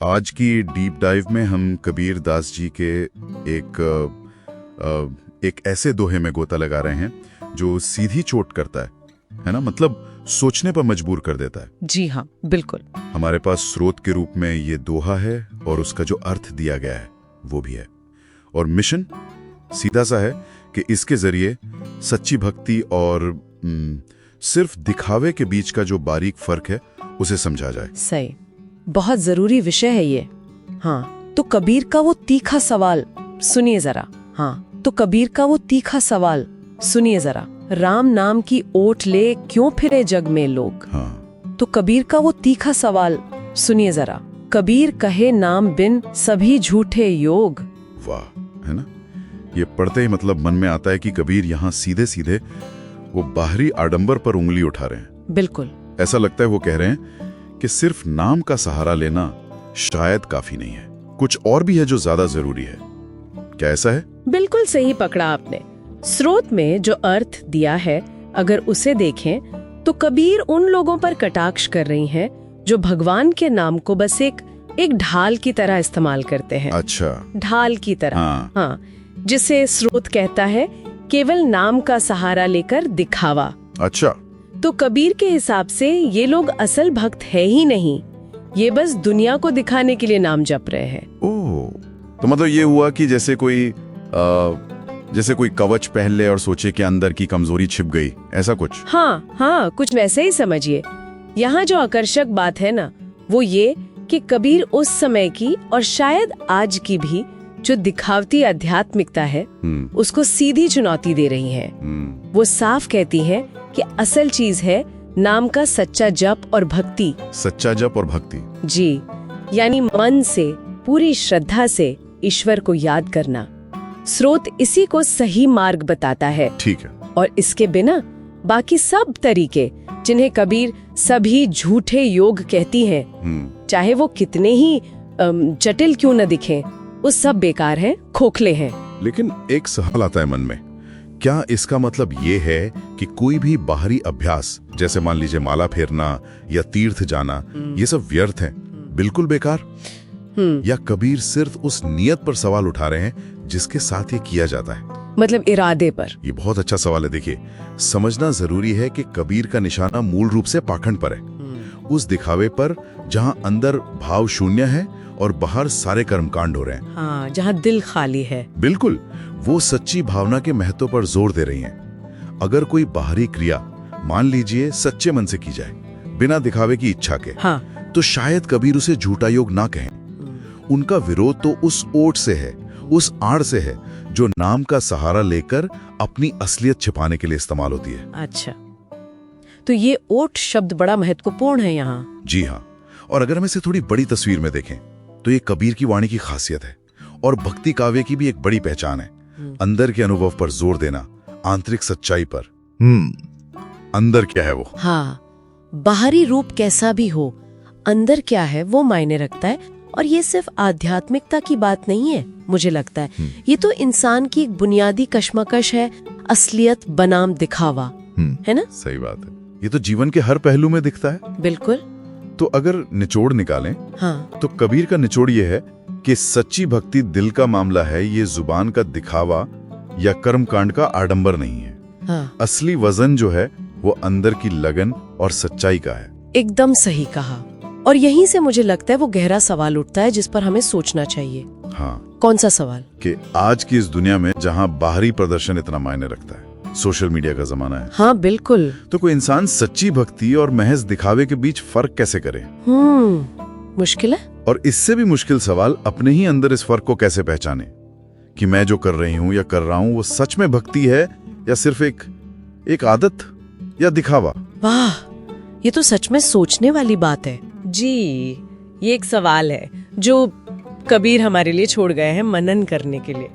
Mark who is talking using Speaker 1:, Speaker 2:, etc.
Speaker 1: आज की deep dive में हम कबीर दास जी के एक ऐसे दोहे में गोता लगा रहे हैं जो सीधी चोट करता है ना, मतलब सोचने पर मजबूर कर देता है।
Speaker 2: जी हाँ, बिल्कुल।
Speaker 1: हमारे पास स्रोत के रूप में ये दोहा है और उसका जो अर्थ दिया गया है वो भी है, और मिशन सीधा सा है कि इसके जरिए सच्ची भक्ति और सिर्फ दिखावे के बीच का जो बारीक फर्क है उसे समझा जाए।
Speaker 2: सही, बहुत जरूरी विषय है ये। हाँ, तो कबीर का वो तीखा सवाल सुनिए जरा। हाँ, तो कबीर का वो तीखा सवाल सुनिए जरा। राम नाम की ओट ले क्यों फिरे जग में लोग।
Speaker 1: हाँ।
Speaker 2: तो कबीर का वो तीखा सवाल सुनिए जरा। कबीर कहे नाम बिन सभी झूठे योग।
Speaker 1: वाह, है ना। ये पढ़ते ही मतलब मन में आता है कि कबीर यहाँ सीधे सीधे वो बाहरी आडंबर पर उंगली उठा रहे हैं।
Speaker 2: बिल्कुल।
Speaker 1: ऐसा लगता है वो कह रहे हैं कि सिर्फ नाम का सहारा लेना शायद काफी नहीं है, कुछ और भी है जो ज्यादा जरूरी है। क्या ऐसा है?
Speaker 2: बिल्कुल सही पकड़ा आपने। स्रोत में जो अर्थ दिया है, अगर उसे देखें तो कबीर उन लोगों पर कटाक्ष कर रही हैं जो भगवान के नाम को बस एक ढाल की तरह इस्तेमाल करते हैं।
Speaker 1: अच्छा,
Speaker 2: ढाल की तरह।
Speaker 1: हाँ।
Speaker 2: जिसे स्रोत कहता है केवल नाम का सहारा लेकर दिखावा।
Speaker 1: अच्छा,
Speaker 2: तो कबीर के हिसाब से ये लोग असल भक्त है ही नहीं, ये बस दुनिया को दिखाने के लिए नाम जप रहे हैं।
Speaker 1: ओह, तो मतलब ये हुआ कि जैसे कोई कवच पहन ले और सोचे कि अंदर की कमजोरी छिप गई, ऐसा कुछ।
Speaker 2: हाँ, कुछ वैसे ही समझिए। यहाँ जो आकर्षक बात है ना, वो ये कि कबीर उस समय की और शायद आज की भी जो दिखावती आध्यात्मिकता है उसको सीधी चुनौती दे रही हैं। वो साफ कहती हैं कि असल चीज है नाम का सच्चा जप और भक्ति।
Speaker 1: सच्चा जप और भक्ति।
Speaker 2: जी, यानी मन से पूरी श्रद्धा से ईश्वर को याद करना। स्रोत इसी को सही मार्ग बताता है।
Speaker 1: ठीक है।
Speaker 2: और इसके बिना बाकी सब तरीके जिन्हें कबीर सभी झूठे योग कहती हैं, चाहे वो कितने ही जटिल क्यों न दिखें, वो सब बेकार हैं, खोखले हैं।
Speaker 1: लेकिन एक सवाल आता है मन में, क्या इसका मतलब ये है कि कोई भी बाहरी अभ्यास, जैसे मान लीजिए माला फेरना या तीर्थ जाना, ये सब व्यर्थ है, बिल्कुल बेकार? या कबीर सिर्फ उस नियत पर सवाल उठा रहे हैं जिसके साथ ये किया जाता है,
Speaker 2: मतलब इरादे पर?
Speaker 1: ये बहुत अच्छा सवाल है। देखिए, समझना जरूरी है कि कबीर का निशाना मूल रूप से पाखंड पर है, उस दिखावे पर जहां अंदर भाव शून्य है और बाहर सारे कर्मकांड हो रहे हैं।
Speaker 2: हाँ, जहाँ दिल खाली है। बिल्कुल,
Speaker 1: वो सच्ची भावना के महत्व पर जोर दे रही हैं। अगर कोई बाहरी क्रिया मान लीजिए सच्चे मन से की जाए, बिना दिखावे की इच्छा के, तो शायद कबीर उसे झूठा योग ना कहें। उनका विरोध तो उस ओट से है, उस आड़ से है जो नाम का सहारा लेकर अपनी असलियत छिपाने के लिए इस्तेमाल होती है।
Speaker 2: अच्छा, तो ये ओट शब्द बड़ा महत्वपूर्ण है यहाँ।
Speaker 1: जी हाँ, और अगर हम इसे थोड़ी बड़ी तस्वीर में देखें तो ये कबीर की वाणी की खासियत है और भक्ति काव्य की भी एक बड़ी पहचान है। अंदर के अनुभव पर जोर देना, आंतरिक सच्चाई पर। अंदर क्या है वो?
Speaker 2: हाँ, बाहरी रूप कैसा भी हो, अंदर क्या है वो मायने रखता है। और ये सिर्फ आध्यात्मिकता की बात नहीं है, मुझे लगता है ये तो इंसान की एक बुनियादी कश्मकश है, असलियत बनाम दिखावा, है ना?
Speaker 1: सही बात है। ये तो जीवन के हर पहलू में दिखता है।
Speaker 2: बिल्कुल।
Speaker 1: तो अगर निचोड़ निकालें,
Speaker 2: तो
Speaker 1: कबीर का निचोड़ ये है कि सच्ची भक्ति दिल का मामला है, ये जुबान का दिखावा या कर्मकांड का आडंबर नहीं है। असली वजन जो है वो अंदर की लगन और सच्चाई का है।
Speaker 2: एकदम सही कहा। और यहीं से मुझे लगता है वो गहरा सवाल उठता है जिस पर हमें सोचना चाहिए।
Speaker 1: हाँ।
Speaker 2: कौन सा सवाल?
Speaker 1: कि आज की इस दुनिया में जहाँ बाहरी प्रदर्शन इतना मायने रखता है, सोशल मीडिया का जमाना है।
Speaker 2: हाँ, बिल्कुल।
Speaker 1: तो कोई इंसान सच्ची भक्ति और महज दिखावे के बीच फर्क कैसे करे?
Speaker 2: मुश्किल है।
Speaker 1: और इससे भी मुश्किल सवाल, अपने ही अंदर इस फर्क को कैसे पहचाने कि मैं जो कर रही हूँ या कर रहा हूँ वो सच में भक्ति है या सिर्फ एक आदत या दिखावा।
Speaker 2: वाह, ये तो सच में सोचने वाली बात है। जी, ये एक सवाल है जो कबीर हमारे लिए छोड़ गए हैं मनन करने के लिए।